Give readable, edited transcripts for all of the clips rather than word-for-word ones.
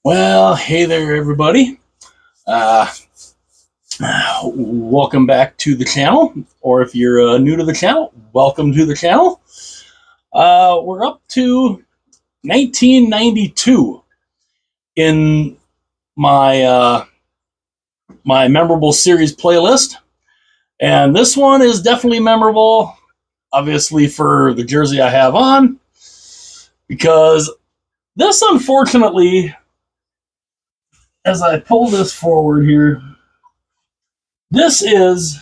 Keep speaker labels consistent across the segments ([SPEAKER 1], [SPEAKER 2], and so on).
[SPEAKER 1] Well, hey there, everybody. Uh, Welcome back to the channel, or if you're new to the channel, welcome to the channel. We're up to 1992 in my memorable series playlist, and this one is definitely memorable, obviously for the jersey I have on, because this, unfortunately, as I pull this forward here, this is,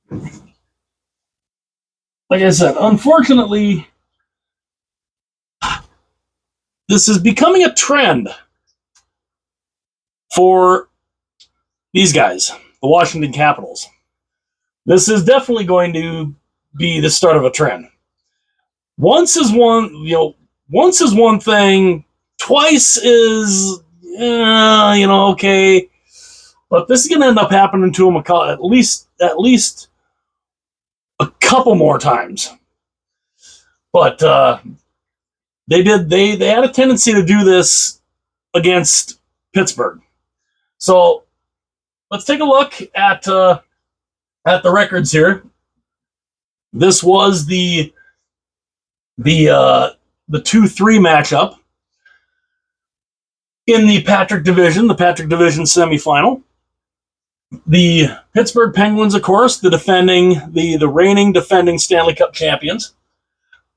[SPEAKER 1] like I said, unfortunately, this is becoming a trend for these guys, the Washington Capitals. This is definitely going to be the start of a trend. Once is one thing, twice is, okay. But this is going to end up happening to them at least a couple more times. But they had a tendency to do this against Pittsburgh. So let's take a look at the records here. This was the 2-3 matchup in the Patrick Division Semifinal. The Pittsburgh Penguins, of course, the reigning defending Stanley Cup champions.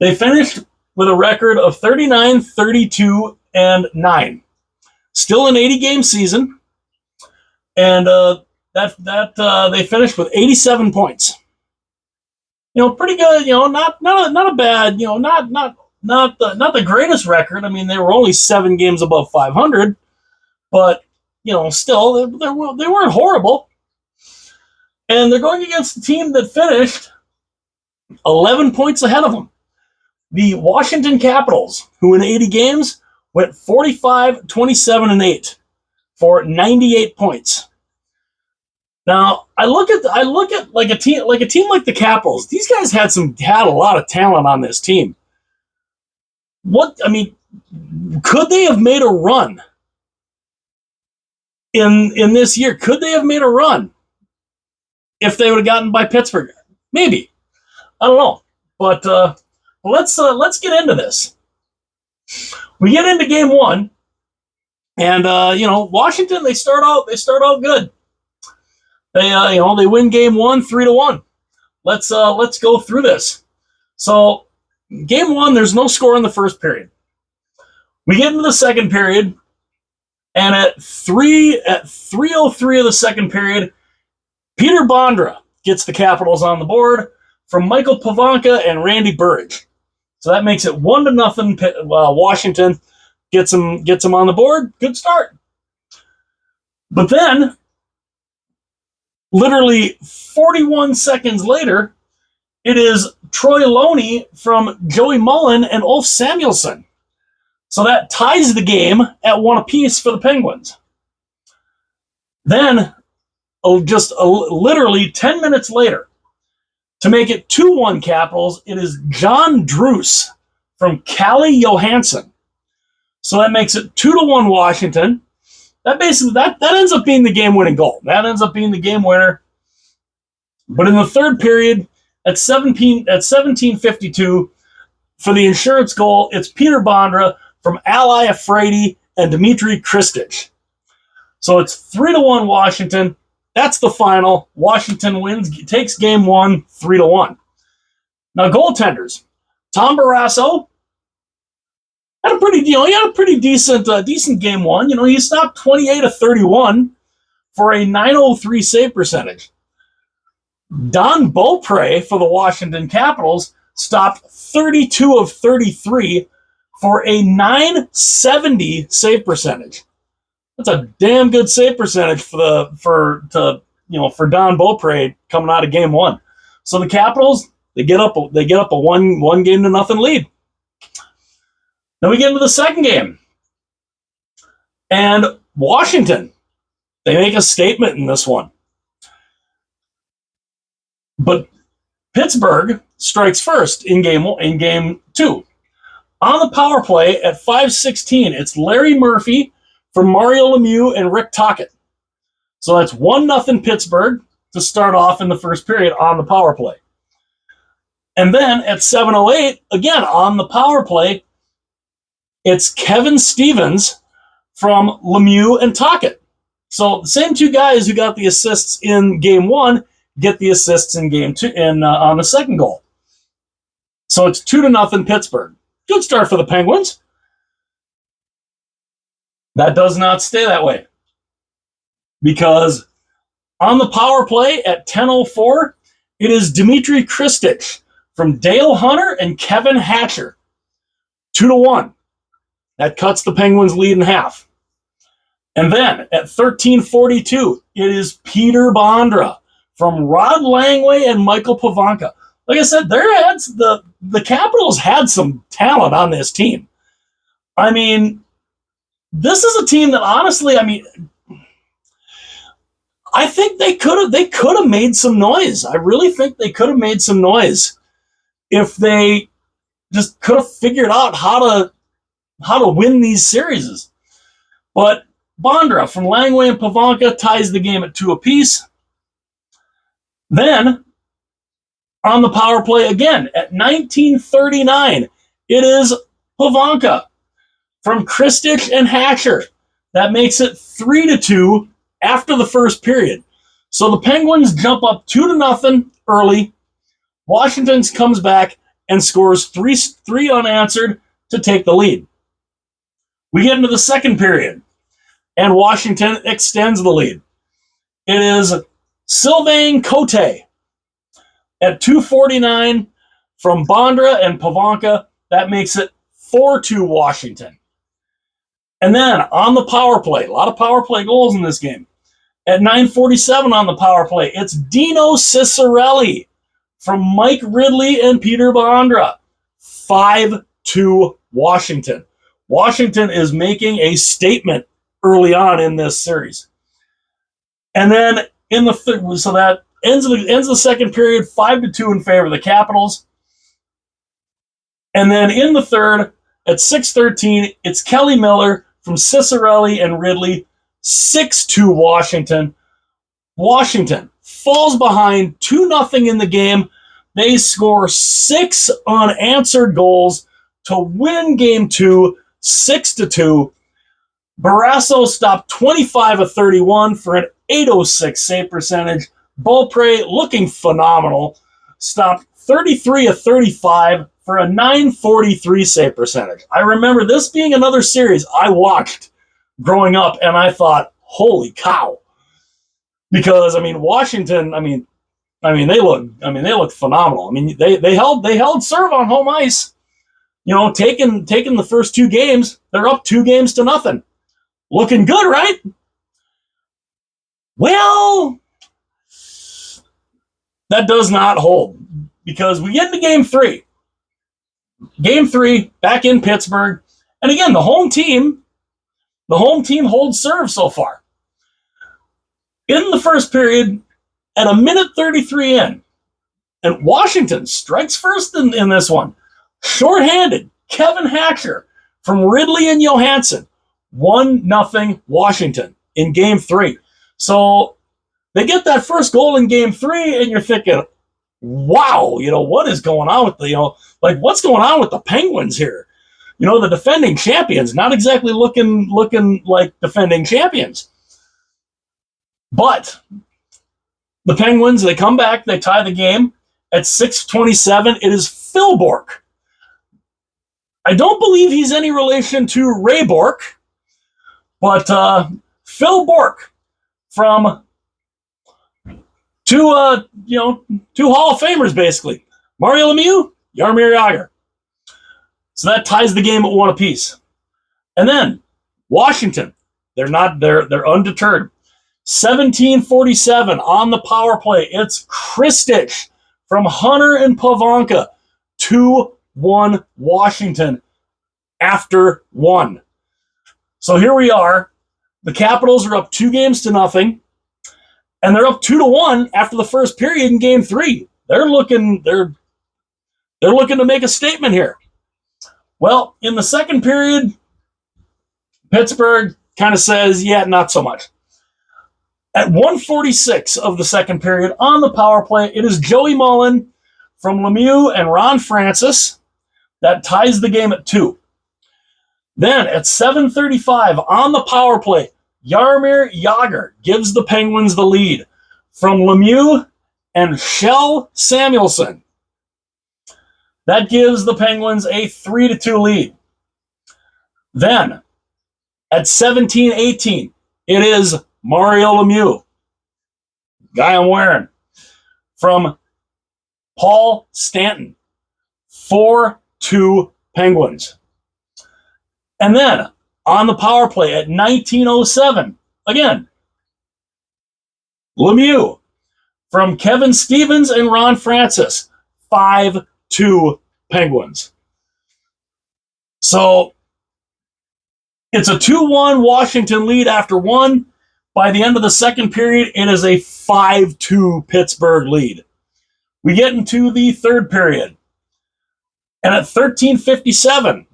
[SPEAKER 1] They finished with a record of 39, 32, and 9. Still an 80-game season, and they finished with 87 points. Pretty good. Not a bad. Not the greatest record. I mean, they were only 7 games above 500, but still they weren't horrible. And they're going against a team that finished 11 points ahead of them. The Washington Capitals, who in 80 games went 45, 27, and 8 for 98 points. Now, I look at like a team like the Capitals. These guys had a lot of talent on this team. Could they have made a run in this year? Could they have made a run if they would have gotten by Pittsburgh? Maybe. I don't know. But let's get into this. We get into game one, and Washington, they start out good. They win game one 3-1. Let's go through this. So game one, there's no score in the first period. We get into the second period, and at 3:03 of the second period, Peter Bondra gets the Capitals on the board from Michael Pavanka and Randy Burridge. So that makes it 1-0. Washington gets them on the board. Good start. But then, literally 41 seconds later, it is Troy Loney from Joey Mullen and Ulf Samuelsson. So that ties the game at 1 apiece for the Penguins. Then, literally 10 minutes later, to make it 2-1 Capitals, it is John Druce from Calle Johansson. So that makes it 2-1 Washington. That ends up being the game-winning goal. That ends up being the game winner. But in the third period, at 17:52, for the insurance goal, it's Peter Bondra from Ally Afraidy and Dmitry Kristich. So it's 3-1 Washington. That's the final. Washington wins, takes game one, 3-1. Now, goaltenders. Tom Barrasso had a pretty decent game one. He stopped 28 of 31 for a .903 save percentage. Don Beaupre for the Washington Capitals stopped 32 of 33 for a .970 save percentage. That's a damn good save percentage for Don Beaupre coming out of game one. So the Capitals, they get up a 1-0 lead. Then we get into the second game, and Washington, they make a statement in this one. But Pittsburgh strikes first in game two. On the power play at 5:16, it's Larry Murphy from Mario Lemieux and Rick Tocchet. So that's 1-0 Pittsburgh to start off in the first period on the power play. And then at 7:08, again on the power play, it's Kevin Stevens from Lemieux and Tocchet. So the same two guys who got the assists in game one get the assists in game two on the second goal. So it's 2-0 Pittsburgh. Good start for the Penguins. That does not stay that way, because on the power play at 10:04, it is Dmitry Kristich from Dale Hunter and Kevin Hatcher. 2-1. That cuts the Penguins' lead in half. And then at 13:42, it is Peter Bondra from Rod Langway and Michael Pavanka. Like I said, the Capitals had some talent on this team. I mean, this is a team that honestly, I think they could have made some noise. I really think they could have made some noise if they just could have figured out how to win these series. But Bondra from Langway and Pavanka ties the game at 2 apiece. Then on the power play again at 19:39, it is Pavanka from Kristich and Hatcher. That makes it 3-2 after the first period. So the Penguins jump up 2-0 early. Washington comes back and scores three unanswered to take the lead. We get into the second period, and Washington extends the lead. It is Sylvain Cote at 2:49 from Bondra and Pavanka. That makes it 4-2 Washington. And then on the power play, a lot of power play goals in this game. At 9:47 on the power play, it's Dino Ciccarelli from Mike Ridley and Peter Bondra. 5-2 Washington. Washington is making a statement early on in this series. And then in the so that ends the second period, 5-2 in favor of the Capitals. And then in the third, at 6:13, it's Kelly Miller from Ciccarelli and Ridley. 6-2 Washington. Washington falls behind 2-0 in the game. They score 6 unanswered goals to win game 2, 6-2. Barrasso stopped 25 of 31 for an .806 save percentage. Beaupre, looking phenomenal, stopped 33 of 35 for a .943 save percentage. I remember this being another series I watched growing up, and I thought, holy cow. Because Washington, they look phenomenal. They held serve on home ice. Taking the first 2 games, they're up 2-0. Looking good, right? Well, that does not hold, because we get into game 3. Game 3, back in Pittsburgh. And again, the home team holds serve so far. In the first period, at a minute 33 in, and Washington strikes first in this one. Shorthanded, Kevin Hatcher from Ridley and Johansson. 1-0 Washington in game 3. So they get that first goal in game 3, and you're thinking, wow, what is going on with what's going on with the Penguins here? The defending champions, not exactly looking like defending champions. But the Penguins, they come back, they tie the game. At 6:27, it is Phil Bourque. I don't believe he's any relation to Ray Bourque, but Phil Bourque from two Hall of Famers, basically. Mario Lemieux, Jaromir Jagr. So that ties the game at 1 apiece. And then Washington, they're undeterred. 17:47 on the power play. It's Kristich from Hunter and Pavanka. 2-1 Washington after 1. So here we are. The Capitals are up 2-0, and they're up 2-1 after the first period in game 3. They're looking to make a statement here. Well, in the second period, Pittsburgh kind of says, yeah, not so much. At 1:46 of the second period on the power play, it is Joey Mullen from Lemieux and Ron Francis that ties the game at 2. Then at 7:35 on the power play, Jaromir Jagr gives the Penguins the lead from Lemieux and Kjell Samuelsson. That gives the Penguins a 3-2 lead. Then at 17:18, it is Mario Lemieux, guy I'm wearing, from Paul Stanton, 4-2 Penguins. And then on the power play at 19:07, again, Lemieux from Kevin Stevens and Ron Francis, 5-2 Penguins. So it's a 2-1 Washington lead after 1. By the end of the second period, it is a 5-2 Pittsburgh lead. We get into the third period. And at 13:57,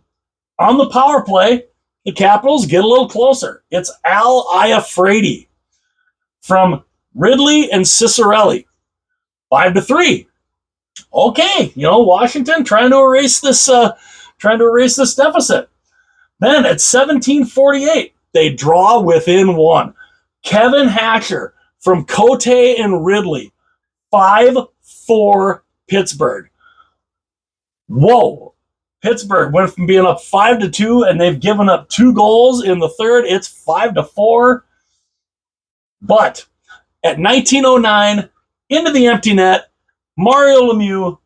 [SPEAKER 1] on the power play, the Capitals get a little closer. It's Al Iafrate from Ridley and Cicerelli, 5-3. Okay, Washington trying to erase this deficit. Then at 17:48, they draw within 1. Kevin Hatcher from Cote and Ridley, 5-4 Pittsburgh. Whoa. Pittsburgh went from being up 5-2, and they've given up 2 goals in the third. It's 5-4. But at 19:09, into the empty net, Mario Lemieux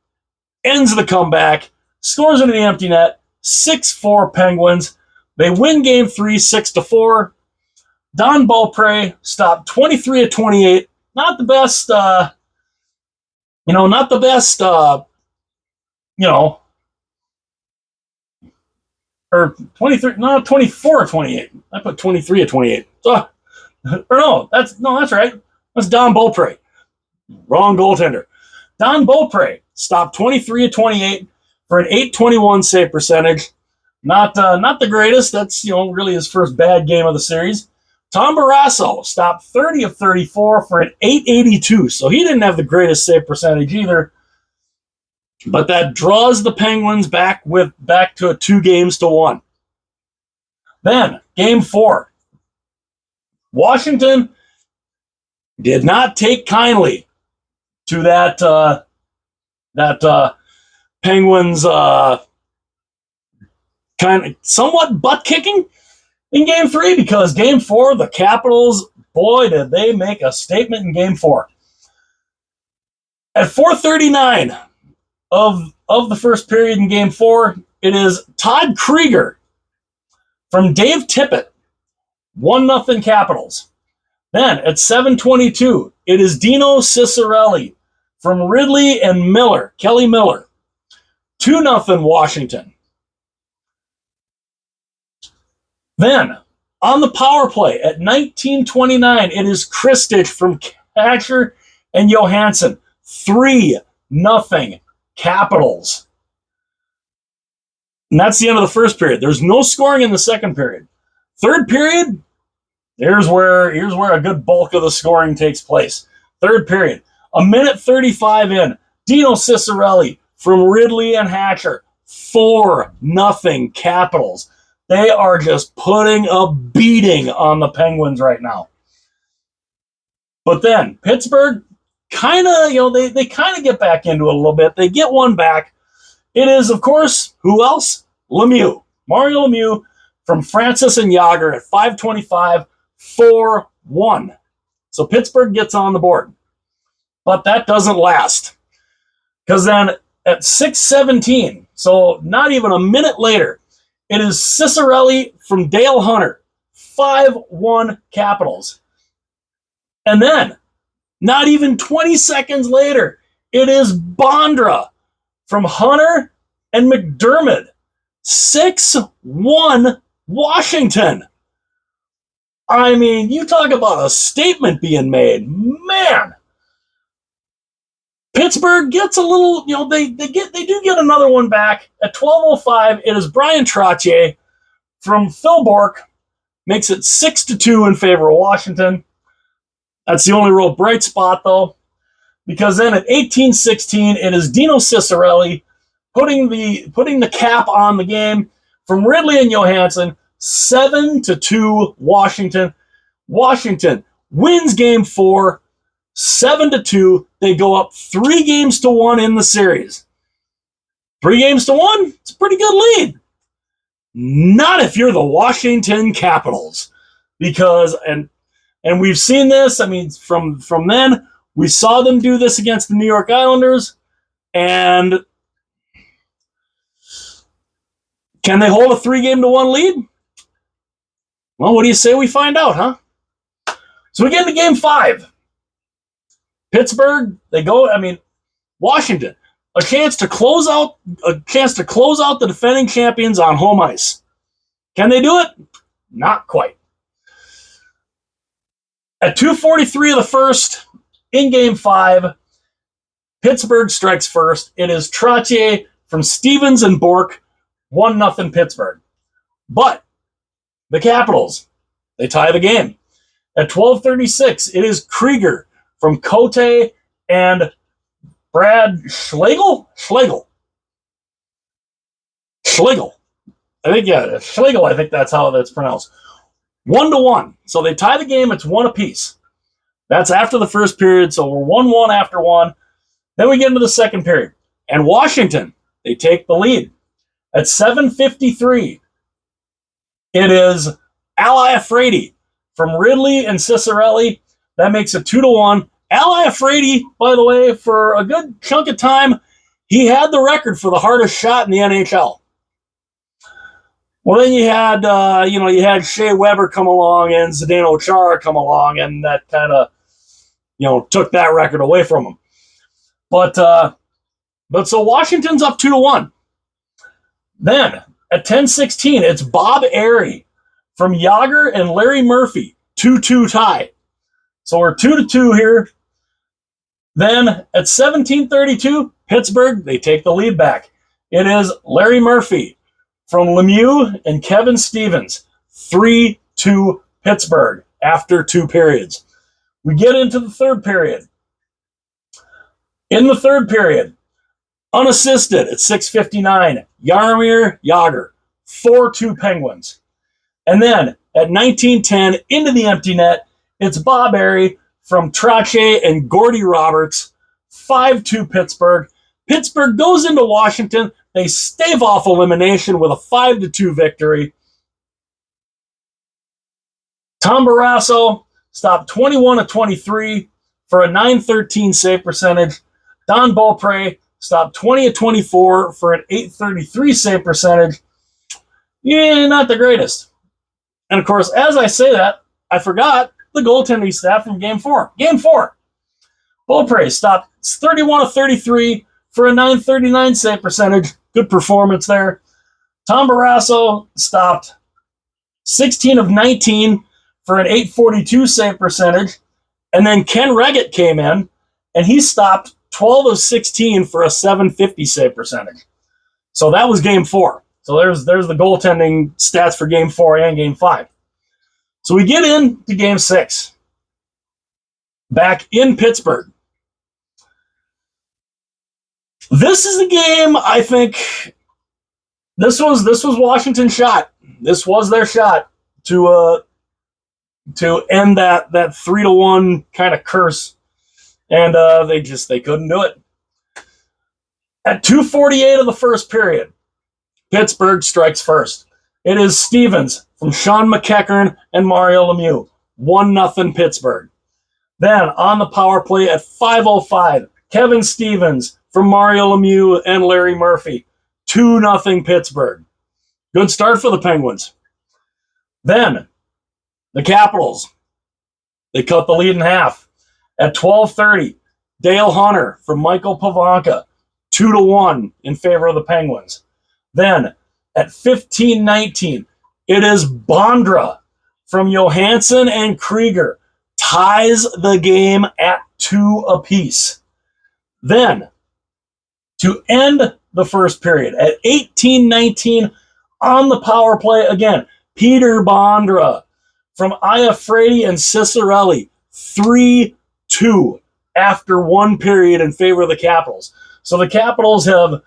[SPEAKER 1] ends the comeback, scores into the empty net, 6-4 Penguins. They win Game 3, 6-4. Don Beaupre stopped 23 of 28. Not the best, or 23, no, 24 of 28. I put 23 of 28. So, that's right. That's Don Beaupre. Wrong goaltender. Don Beaupre stopped 23 of 28 for an .821 save percentage. Not the greatest. That's really his first bad game of the series. Tom Barrasso stopped 30 of 34 for an .882, so he didn't have the greatest save percentage either. But that draws the Penguins back to 2-1. Then Game 4, Washington did not take kindly to that Penguins kind of somewhat butt kicking in Game 3, because Game 4, the Capitals, boy, did they make a statement in Game 4. At 4:39 of the first period in Game 4, it is Todd Krieger from Dave Tippett, 1-0 Capitals. Then at 7:22, it is Dino Cicerelli from Ridley and Kelly Miller, 2-0 Washington. Then, on the power play at 19:29, it is Kristich from Hatcher and Johansson, 3-0 Capitals. And that's the end of the first period. There's no scoring in the second period. Third period, here's where a good bulk of the scoring takes place. Third period, 1:35 in, Dino Cicerelli from Ridley and Hatcher, 4-0 Capitals. They are just putting a beating on the Penguins right now. But then Pittsburgh kind of, they kind of get back into it a little bit. They get one back. It is, of course, who else? Lemieux. Mario Lemieux from Francis and Jagr at 5:25, 4-1. So Pittsburgh gets on the board. But that doesn't last. Because then at 6:17, so not even a minute later, it is Cicerelli from Dale Hunter, 5-1 Capitals. And then, not even 20 seconds later, it is Bondra from Hunter and McDermott, 6-1 Washington. I mean, you talk about a statement being made. Man, Pittsburgh gets a little, they do get another one back at 12:05. It is Brian Trottier from Phil Bourque, makes it 6-2 in favor of Washington. That's the only real bright spot, though, because then at 18:16, it is Dino Ciccarelli putting the cap on the game from Ridley and Johansson, 7-2 Washington. Washington wins Game 4, 7-2. They go up 3-1 in the series. 3-1? It's a pretty good lead. Not if you're the Washington Capitals, because and we've seen this. I mean, from then we saw them do this against the New York Islanders, and can they hold a 3-1 lead? Well, what do you say we find out, huh? So we get into Game 5. Pittsburgh, Washington, a chance to close out the defending champions on home ice. Can they do it? Not quite. At 2:43 of the first, in Game 5, Pittsburgh strikes first. It is Trottier from Stevens and Bourque, 1-0 Pittsburgh. But the Capitals, they tie the game. At 12:36, it is Krieger from Cote and Brad Schlegel. I think, Schlegel, I think that's how that's pronounced. 1-1. So they tie the game. It's 1 apiece. That's after the first period, so we're 1-1 after 1. Then we get into the second period. And Washington, they take the lead. At 7:53, it is Ally Afraidy from Ridley and Ciccarelli. That makes it 2-1. Ally Afraidy, by the way, for a good chunk of time, he had the record for the hardest shot in the NHL. Well, then you had Shea Weber come along and Zdeno Chara come along, and that kind of, took that record away from him. But so Washington's up 2-1. Then at 10:16, it's Bob Airey from Jágr and Larry Murphy, 2-2 tie. So we're 2-2 here. Then at 17:32, Pittsburgh, they take the lead back. It is Larry Murphy from Lemieux and Kevin Stevens, 3-2 Pittsburgh after 2 periods. We get into the third period. In the third period, unassisted at 6:59, Jaromir Jágr, 4-2 Penguins. And then at 19:10, into the empty net, it's Bob Airey from Trottier and Gordy Roberts, 5-2 Pittsburgh. Pittsburgh goes into Washington. They stave off elimination with a 5-2 victory. Tom Barrasso stopped 21 of 23 for a .913 save percentage. Don Beaupre stopped 20 of 24 for an .833 save percentage. Yeah, not the greatest. And of course, as I say that, I forgot the goaltending stat from Game 4. Game 4. Beaupre stopped 31 of 33 for a .939 save percentage. Good performance there. Tom Barrasso stopped 16 of 19 for an .842 save percentage. And then Ken Reggett came in, and he stopped 12 of 16 for a .750 save percentage. So that was Game 4. So there's the goaltending stats for Game 4 and Game 5. So we get into Game 6. Back in Pittsburgh. This is the game, I think, this was Washington's shot. This was their shot to end that 3-1 kind of curse. And they couldn't do it. At 2:48 of the first period, Pittsburgh strikes first. It is Stevens from Sean McEachern and Mario Lemieux. 1-0 Pittsburgh. Then on the power play at 5:05, Kevin Stevens from Mario Lemieux and Larry Murphy. 2-0 Pittsburgh. Good start for the Penguins. Then the Capitals, they cut the lead in half. At 12:30, Dale Hunter from Michael Pavanka, 2-1 in favor of the Penguins. Then at 15:19, it is Bondra from Johansson and Krieger, ties the game at 2 apiece. Then, to end the first period, at 18-19 on the power play again, Peter Bondra from Iafredi and Cicerelli, 3-2 after one period in favor of the Capitals. So the Capitals have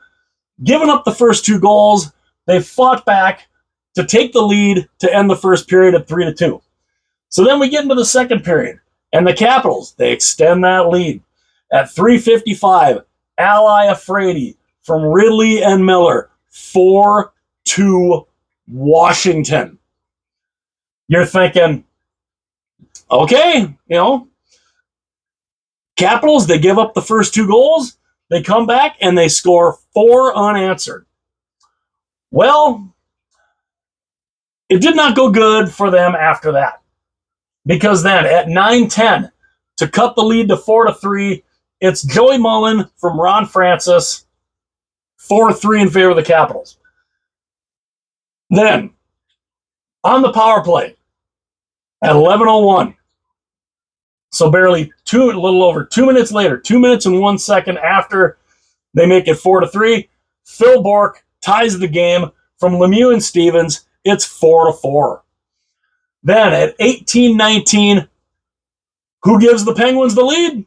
[SPEAKER 1] given up the first two goals. They've fought back to take the lead to end the first period at 3-2. So then we get into the second period, and the Capitals, they extend that lead. At 3:55, Al Iafredi from Ridley and Miller, 4-2 Washington. You're thinking, okay, Capitals, they give up the first two goals, they come back, and they score 4 unanswered. Well, it did not go good for them after that. Because then, at 9-10, to cut the lead to 4-3, it's Joey Mullen from Ron Francis, 4-3 in favor of the Capitals. Then, on the power play, at 11:01, so barely a little over 2 minutes later, 2 minutes and 1 second after they make it 4-3, Phil Bourque ties the game from Lemieux and Stevens. It's 4-4. Then at 18-19, who gives the Penguins the lead?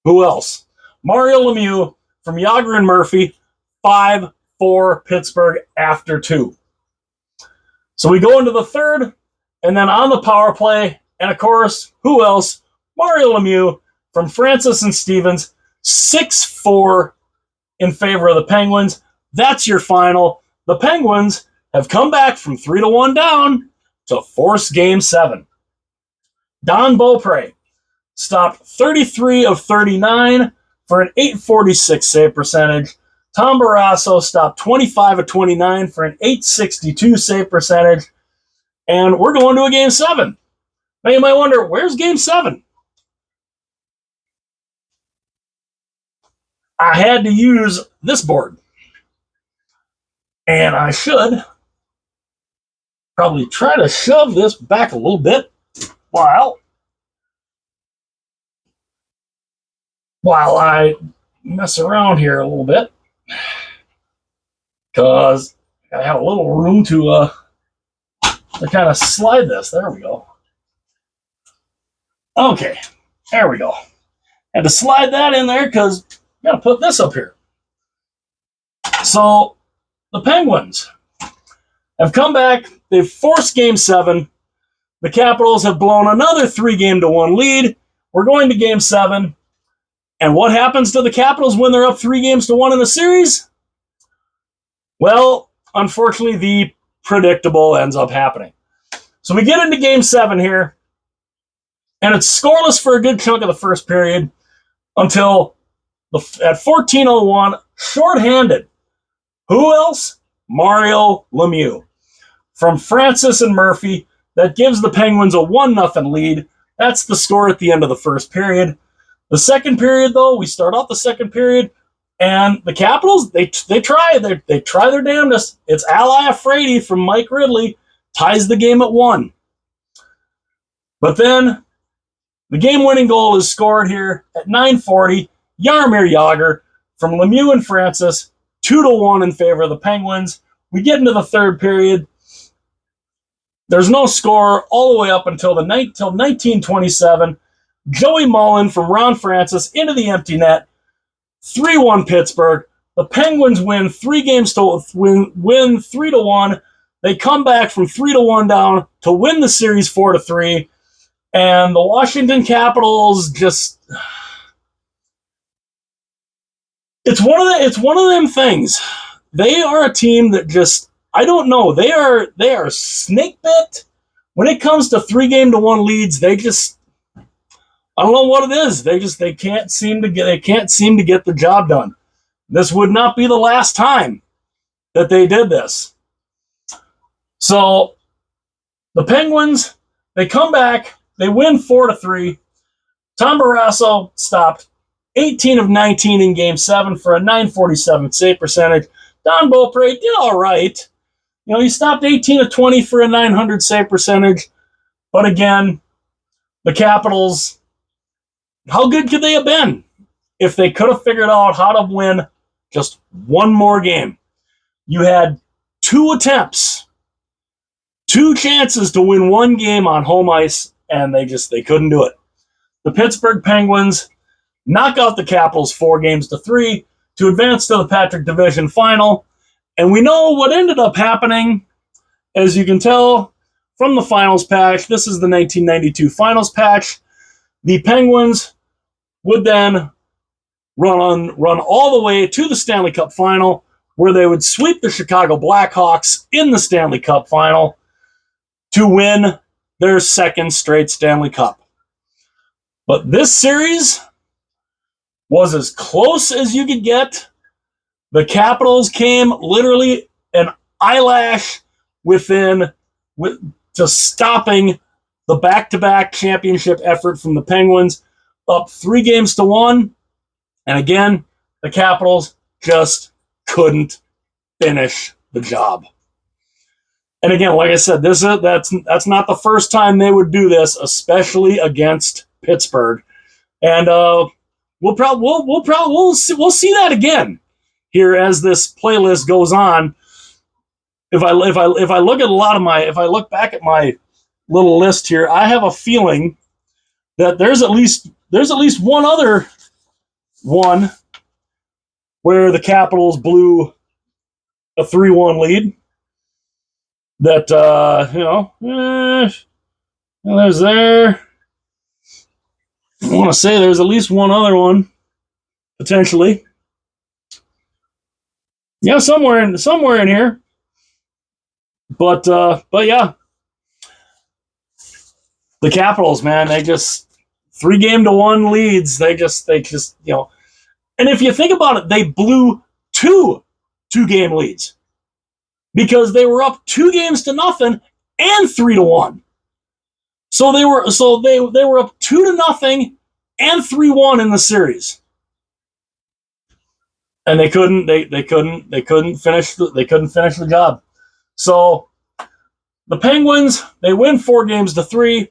[SPEAKER 1] Who else? Mario Lemieux from Yager and Murphy, 5-4 Pittsburgh after 2. So we go into the third, and then on the power play, and of course, who else? Mario Lemieux from Francis and Stevens, 6-4 in favor of the Penguins. That's your final. The Penguins have come back from 3-1 down to force Game 7. Don Beaupre stopped 33 of 39 for an .846 save percentage. Tom Barrasso stopped 25 of 29 for an .862 save percentage. And we're going to a Game 7. Now you might wonder, where's Game 7? I had to use this board. And I should probably try to shove this back a little bit while I mess around here a little bit, because I have a little room to kind of slide this. There we go. Okay, there we go. Had to slide that in there because I got to put this up here. So the Penguins have come back. They've forced Game 7. The Capitals have blown another 3-1 lead. We're going to Game 7. And what happens to the Capitals when they're up 3-1 in the series? Well, unfortunately, the predictable ends up happening. So we get into Game 7 here, and it's scoreless for a good chunk of the first period until at 14:01, shorthanded. Who else? Mario Lemieux from Francis and Murphy. That gives the Penguins a 1-0 lead. That's the score at the end of the first period. The second period, though, we start off the second period, and the Capitals, they try their damnedest. It's Al Iafredi from Mike Ridley, ties the game at 1. But then the game-winning goal is scored here at 9:40. Jaromir Jagr from Lemieux and Francis, 2-1 in favor of the Penguins. We get into the third period. There's no score all the way up until 19:27. Joey Mullen from Ron Francis into the empty net. 3-1 Pittsburgh. The Penguins win 3-1. They come back from 3-1 down to win the series 4-3. And the Washington Capitals just... It's one of them things. They are a team that just... I don't know. They are snake bit. When it comes to 3-1 leads, they just... I don't know what it is. They can't seem to get the job done. This would not be the last time that they did this. So the Penguins, they come back, they win 4-3. Tom Barrasso stopped 18 of 19 in Game 7 for a .947 save percentage. Don Beaupre did all right. He stopped 18 of 20 for a .900 save percentage. But again, the Capitals, how good could they have been if they could have figured out how to win just one more game. You had 2 attempts, 2 chances to win one game on home ice, and they couldn't do it. The Pittsburgh Penguins knock out the Capitals 4-3 to advance to the Patrick Division Final. And we know what ended up happening, as you can tell from the finals patch. This is the 1992 finals patch. The Penguins would then run all the way to the Stanley Cup Final, where they would sweep the Chicago Blackhawks in the Stanley Cup Final to win their 2nd straight Stanley Cup. But this series was as close as you could get. The Capitals came literally an eyelash to stopping the back-to-back championship effort from the Penguins, up 3-1. And again, the Capitals just couldn't finish the job. And again, like I said, that's not the first time they would do this, especially against Pittsburgh. And we'll see that again here as this playlist goes on. If I look back at my little list here, I have a feeling that there's at least one other one where the Capitals blew a 3-1 lead. That there's there. I want to say there's at least one other one potentially. Yeah, somewhere in here. But yeah, the Capitals, man, they just 3-1 leads. They just and if you think about it, they blew 2-game leads because they were up 2-0 and 3-1. So they were up 2-0 and 3-1 in the series. And they couldn't finish the job. So the Penguins, they win 4-3.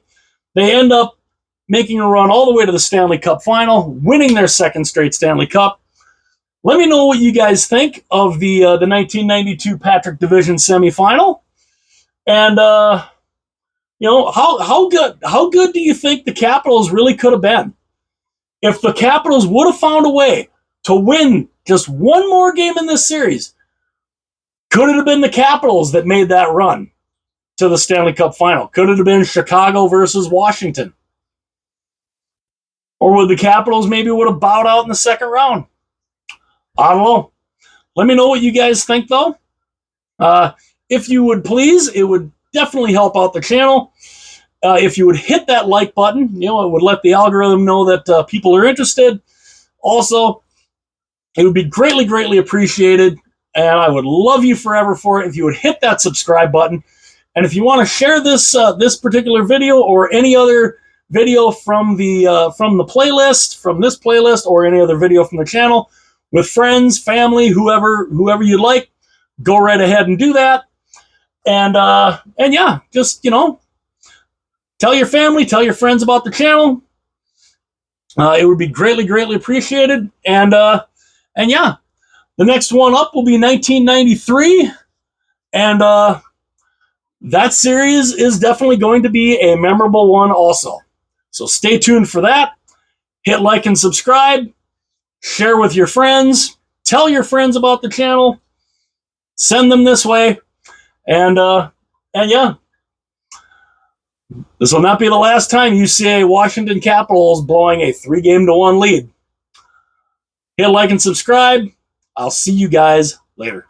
[SPEAKER 1] They end up making a run all the way to the Stanley Cup Final, winning their 2nd straight Stanley Cup. Let me know what you guys think of the 1992 Patrick Division Semifinal, and how good do you think the Capitals really could have been if the Capitals would have found a way to win just one more game in this series? Could it have been the Capitals that made that run to the Stanley Cup Final? Could it have been Chicago versus Washington? Or would the Capitals maybe would have bowed out in the 2nd round? I don't know. Let me know what you guys think, though. If you would please, it would definitely help out the channel. If you would hit that like button, it would let the algorithm know that people are interested. Also, it would be greatly, greatly appreciated, and I would love you forever for it if you would hit that subscribe button. And if you want to share this particular video or any other video from the playlist, from this playlist, or any other video from the channel with friends, family, whoever you'd like, go right ahead and do that. And yeah, just tell your family, tell your friends about the channel. It would be greatly, greatly appreciated. And yeah, the next one up will be 1993, and that series is definitely going to be a memorable one also. So stay tuned for that. Hit like and subscribe. Share with your friends. Tell your friends about the channel. Send them this way. And yeah, this will not be the last time you see a Washington Capitals blowing a 3-1 lead. Hit like and subscribe. I'll see you guys later.